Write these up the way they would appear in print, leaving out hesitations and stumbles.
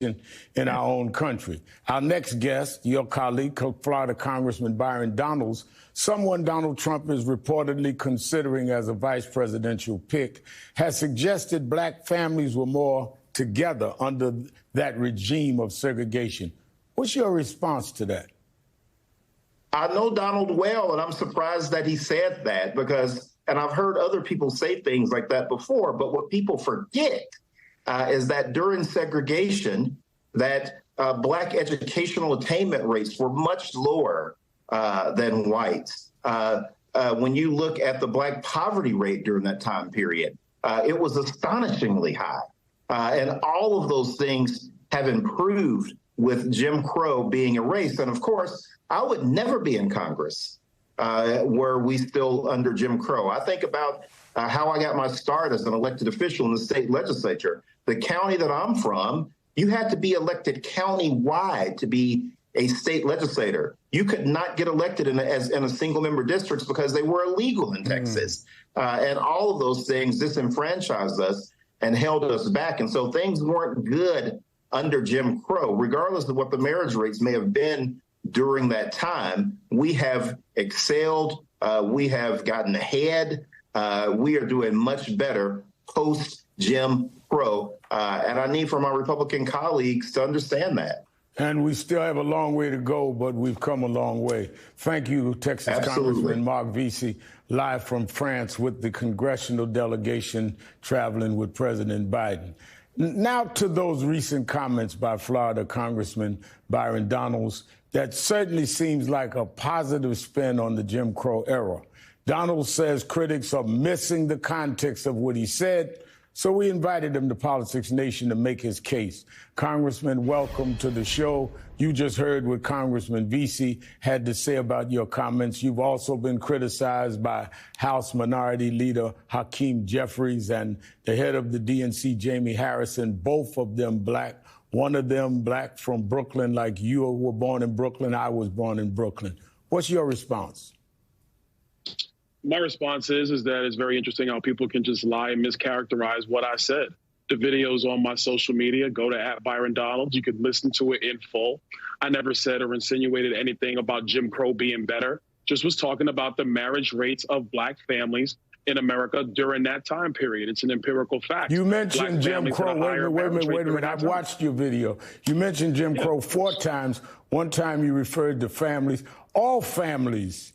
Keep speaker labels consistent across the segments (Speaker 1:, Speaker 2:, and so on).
Speaker 1: in our own country. Our next guest, your colleague, Florida Congressman Byron Donalds, someone Donald Trump is reportedly considering as a vice presidential pick, has suggested black families were more together under that regime of segregation. What's your response to that?
Speaker 2: I know Donald well, and I'm surprised that he said that because, and I've heard other people say things like that before, but what people forget is that during segregation, that black educational attainment rates were much lower than whites. When you look at the black poverty rate during that time period, it was astonishingly high. And all of those things have improved with Jim Crow being erased. And of course, I would never be in Congress were we still under Jim Crow. I think about how I got my start as an elected official in the state legislature. The county that I'm from, you had to be elected county-wide to be a state legislator. You could not get elected in a single-member districts because they were illegal in Texas. And all of those things disenfranchised us and held us back. And so things weren't good under Jim Crow. Regardless of what the marriage rates may have been during that time, we have excelled. We have gotten ahead. We are doing much better post-Jim Crow. And I need for my Republican colleagues to understand that.
Speaker 1: And we still have a long way to go, but we've come a long way. Thank you, Texas Congressman Mark Vesey, live from France with the congressional delegation traveling with President Biden. Now to those recent comments by Florida Congressman Byron Donalds, that certainly seems like a positive spin on the Jim Crow era. Donalds says critics are missing the context of what he said, so we invited him to Politics Nation to make his case. Congressman, welcome to the show. You just heard what Congressman Vesey had to say about your comments. You've also been criticized by House Minority Leader Hakeem Jeffries and the head of the DNC, Jamie Harrison, both of them black. One of them black from Brooklyn, like you were born in Brooklyn, I was born in Brooklyn. What's your response?
Speaker 3: My response is that it's very interesting how people can just lie and mischaracterize what I said. The video's on my social media. Go to @Byron Donalds. You could listen to it in full. I never said or insinuated anything about Jim Crow being better. Just was talking about the marriage rates of black families in America during that time period. It's an empirical fact.
Speaker 1: You mentioned Jim Crow. Wait a minute. I've watched your video. You mentioned Jim Crow 4 times. One time you referred to families. All families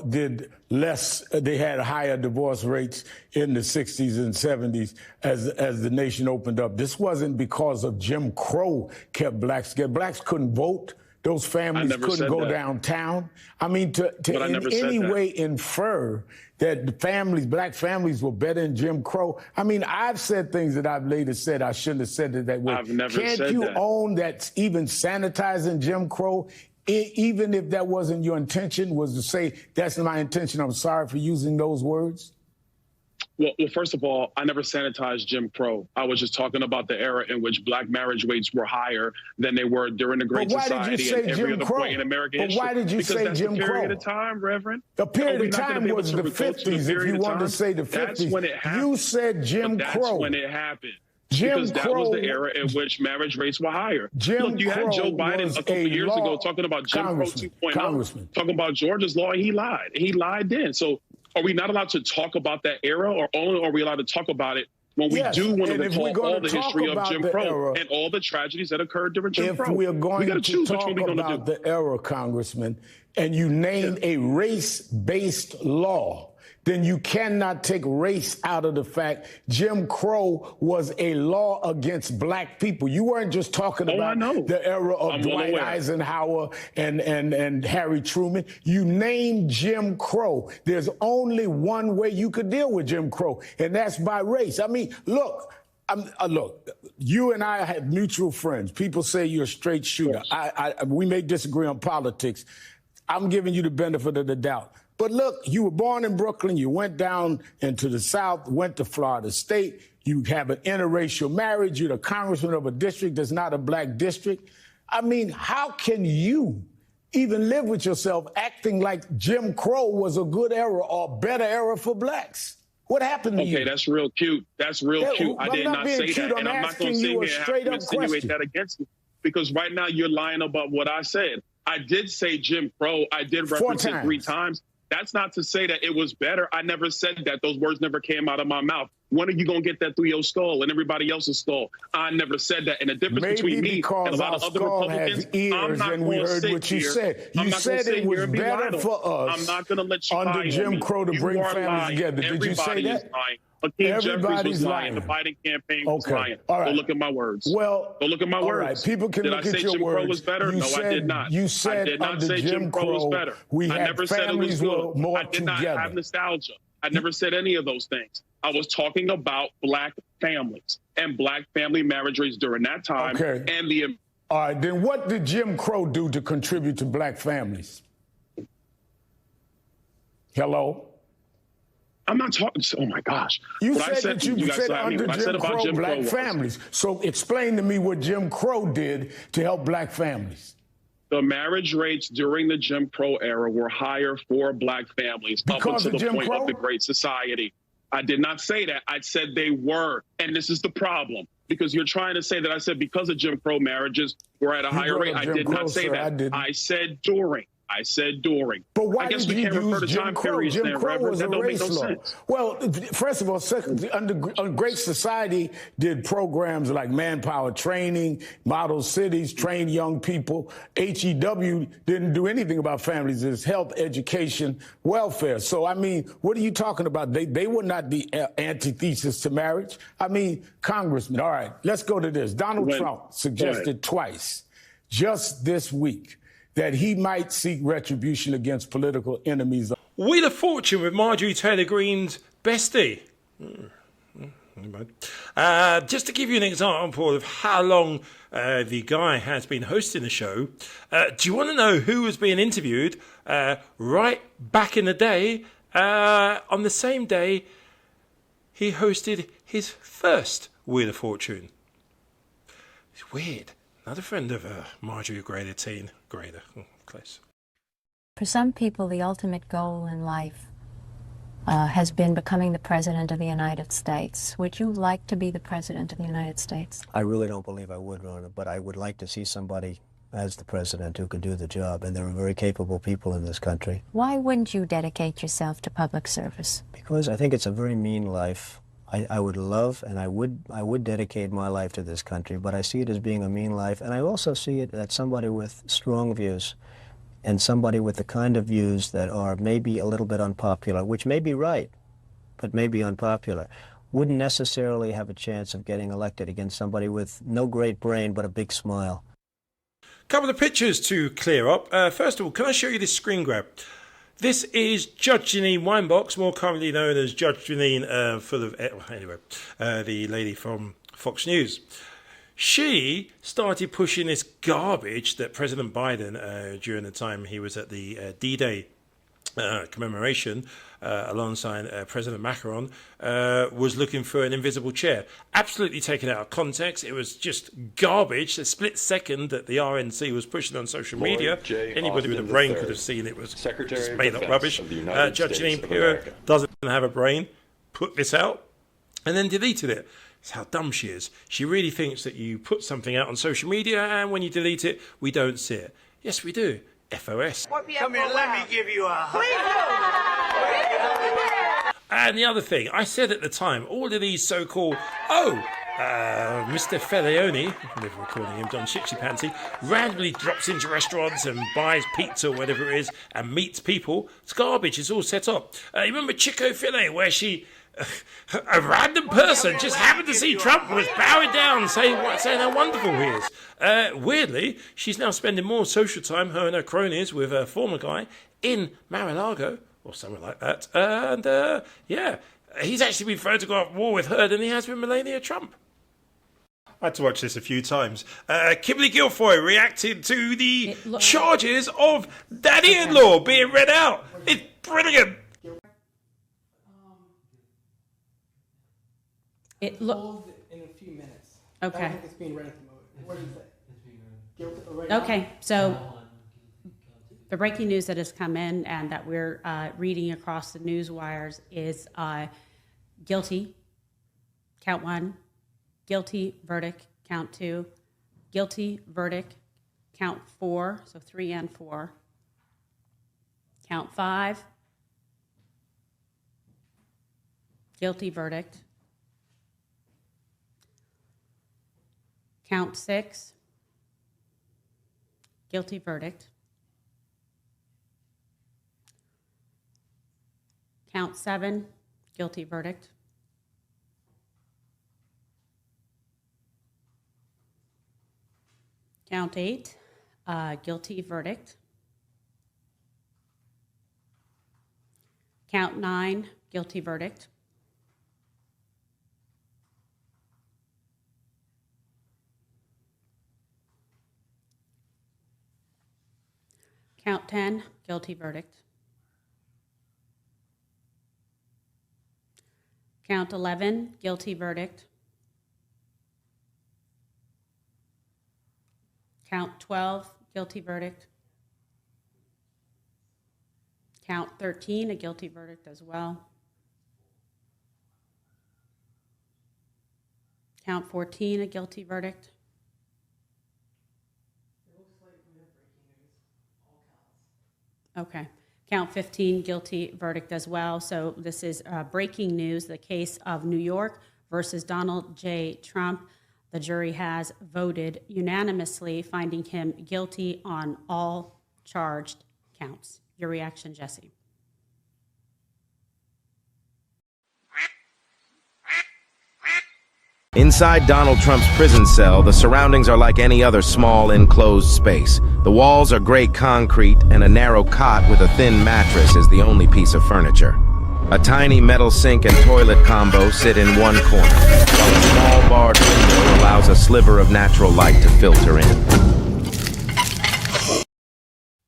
Speaker 1: did less. They had higher divorce rates in the 60s and 70s as the nation opened up. This wasn't because of Jim Crow kept blacks scared. Blacks couldn't vote. Those families couldn't go downtown. I mean, to in any way infer that the families, black families, were better than Jim Crow. I mean, I've said things that I've later said I shouldn't have said it that way.
Speaker 3: I've never said that.
Speaker 1: Can't you own that even sanitizing Jim Crow, even if that wasn't your intention, was to say, that's my intention, I'm sorry for using those words?
Speaker 3: Well, first of all, I never sanitized Jim Crow. I was just talking about the era in which black marriage rates were higher than they were during the Great Society and every other point in American history.
Speaker 1: But why did you say Jim Crow? Because that's the period of time,
Speaker 3: Reverend.
Speaker 1: The period of time was the 50s, if you wanted to say the 50s.
Speaker 3: That's when it happened.
Speaker 1: You said Jim Crow.
Speaker 3: That's when it happened. Because that was the era in which marriage rates were higher. Look, you had Joe Biden a couple of years ago talking about Jim Crow 2.0, talking about Georgia's law, and he lied. He lied then. So are we not allowed to talk about that era, or only are we allowed to talk about it when we do want to recall all the history of Jim Crow and all the tragedies that occurred during Jim Crow?
Speaker 1: If we're going to talk about the era, Congressman, and you name a race-based law, then you cannot take race out of the fact Jim Crow was a law against black people. You weren't just talking about the era of Dwight Eisenhower and Harry Truman. You named Jim Crow. There's only one way you could deal with Jim Crow, and that's by race. I mean, look, you and I have mutual friends. People say you're a straight shooter. Yes. We may disagree on politics. I'm giving you the benefit of the doubt. But look, you were born in Brooklyn. You went down into the South, went to Florida State. You have an interracial marriage. You're the congressman of a district that's not a black district. I mean, how can you even live with yourself acting like Jim Crow was a good era or better era for blacks? What happened to you?
Speaker 3: Okay, that's real cute. That's real cute. I did not say that. And I'm not going to sit here and have to insinuate that against you. Because right now you're lying about what I said. I did say Jim Crow. I did reference it 3 times. That's not to say that it was better. I never said that. Those words never came out of my mouth. When are you going to get that through your skull and everybody else's skull? I never said that. And the difference between me and a lot of other Republicans, I'm not going to sit here.
Speaker 1: You said it was better for us.
Speaker 3: I'm not going to let you
Speaker 1: under Jim Crow to bring families together. Did you say that?
Speaker 3: Hakeem Jeffries was lying. The Biden campaign was lying.
Speaker 1: All right.
Speaker 3: Go look at my words.
Speaker 1: Well,
Speaker 3: go look at my words.
Speaker 1: Right. People can look at your words.
Speaker 3: Did I say Jim Crow was better? No, I did not.
Speaker 1: You said
Speaker 3: I did not say Jim Crow was better. I never said it was good. I did not have nostalgia. I never said any of those things. I was talking about Black families and Black family marriage rates during that time.
Speaker 1: Okay.
Speaker 3: And the.
Speaker 1: All right. Then what did Jim Crow do to contribute to Black families? Hello?
Speaker 3: I'm not talking. Oh my gosh!
Speaker 1: You said that you said under Jim Crow, Black families. So explain to me what Jim Crow did to help Black families.
Speaker 3: The marriage rates during the Jim Crow era were higher for Black families up until the point of the Great Society. I did not say that. I said they were, and this is the problem because you're trying to say that I said because of Jim Crow marriages were at a higher rate. I did not say that. I said during. I said during.
Speaker 1: But why
Speaker 3: did
Speaker 1: you use Jim Crow? Jim Crow was a race law. Well, first of all, under Great Society did programs like manpower training, model cities, train young people. HEW didn't do anything about families. It's health, education, welfare. So, I mean, what are you talking about? They would not be antithesis to marriage. I mean, Congressman, all right, let's go to this. Donald Trump suggested twice just this week that he might seek retribution against political enemies.
Speaker 4: Wheel of Fortune with Marjorie Taylor Greene's bestie. Just to give you an example of how long the guy has been hosting the show, do you want to know who was being interviewed right back in the day, on the same day he hosted his first Wheel of Fortune? It's weird. Another friend of Marjorie Grader, close.
Speaker 5: For some people, the ultimate goal in life has been becoming the President of the United States. Would you like to be the President of the United States?
Speaker 6: I really don't believe I would, Rona, but I would like to see somebody as the President who could do the job, and there are very capable people in this country.
Speaker 5: Why wouldn't you dedicate yourself to public service?
Speaker 6: Because I think it's a very mean life. I would love and I would dedicate my life to this country, but I see it as being a mean life, and I also see it that somebody with strong views and somebody with the kind of views that are maybe a little bit unpopular, which may be right, but may be unpopular, wouldn't necessarily have a chance of getting elected against somebody with no great brain but a big smile.
Speaker 4: Couple of pictures to clear up. First of all, can I show you this screen grab? This is Judge Jeanine Weinbox, more commonly known as Judge Jeanine, the lady from Fox News. She started pushing this garbage that President Biden, during the time he was at the D-Day commemoration, alongside President Macron, was looking for an invisible chair. Absolutely taken out of context. It was just garbage. A split second that the RNC was pushing on social media. Anybody with a brain could have seen it was just made up rubbish. Judge Jeanine Pirro doesn't have a brain. Put this out and then deleted it. That's how dumb she is. She really thinks that you put something out on social media and when you delete it, we don't see it. Yes, we do. FOS.
Speaker 7: Come here, let me give you a hug.
Speaker 4: And the other thing, I said at the time, all of these so-called, Mr. Felioni, we're calling him Don Shipsy Panty, randomly drops into restaurants and buys pizza or whatever it is and meets people. It's garbage. It's all set up. You remember Chick-fil-A where she... a random person just happened to see Trump and was bowing down saying how wonderful he is. Weirdly, she's now spending more social time, her and her cronies, with a former guy in Mar-a-Lago or somewhere like that. And he's actually been photographed more with her than he has with Melania Trump. I had to watch this a few times. Kimberly Guilfoyle reacted to the charges of daddy-in-law being read out. It's brilliant.
Speaker 8: It looked
Speaker 9: in a few minutes.
Speaker 8: Okay.
Speaker 9: I don't think it's being read at the moment. What do you say?
Speaker 8: Okay, so the breaking news that has come in and that we're reading across the news wires is guilty, count 1, guilty verdict, count 2, guilty verdict, count 4, so 3 and 4, count 5, guilty verdict, count 6, guilty verdict, count 7, guilty verdict, count 8, guilty verdict, count 9, guilty verdict, count 10, guilty verdict, count 11, guilty verdict, count 12, guilty verdict, count 13, a guilty verdict as well, count 14, a guilty verdict, okay. Count 15, guilty verdict as well. So this is breaking news, the case of New York versus Donald J. Trump. The jury has voted unanimously, finding him guilty on all charged counts. Your reaction, Jesse?
Speaker 10: Inside Donald Trump's prison cell, the surroundings are like any other small, enclosed space. The walls are gray concrete, and a narrow cot with a thin mattress is the only piece of furniture. A tiny metal sink and toilet combo sit in one corner, while a small barred window allows a sliver of natural light to filter in.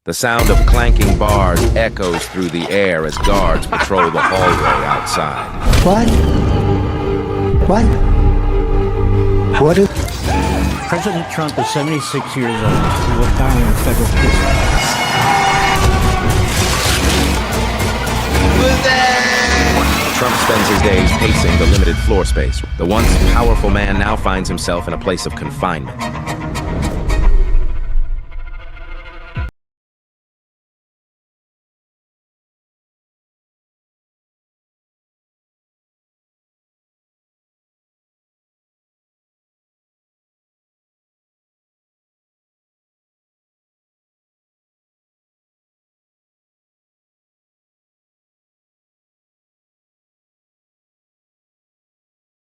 Speaker 10: The sound of clanking bars echoes through the air as guards patrol the hallway outside.
Speaker 6: What? President Trump is 76 years old. He will die in federal prison.
Speaker 10: Trump spends his days pacing the limited floor space. The once powerful man now finds himself in a place of confinement.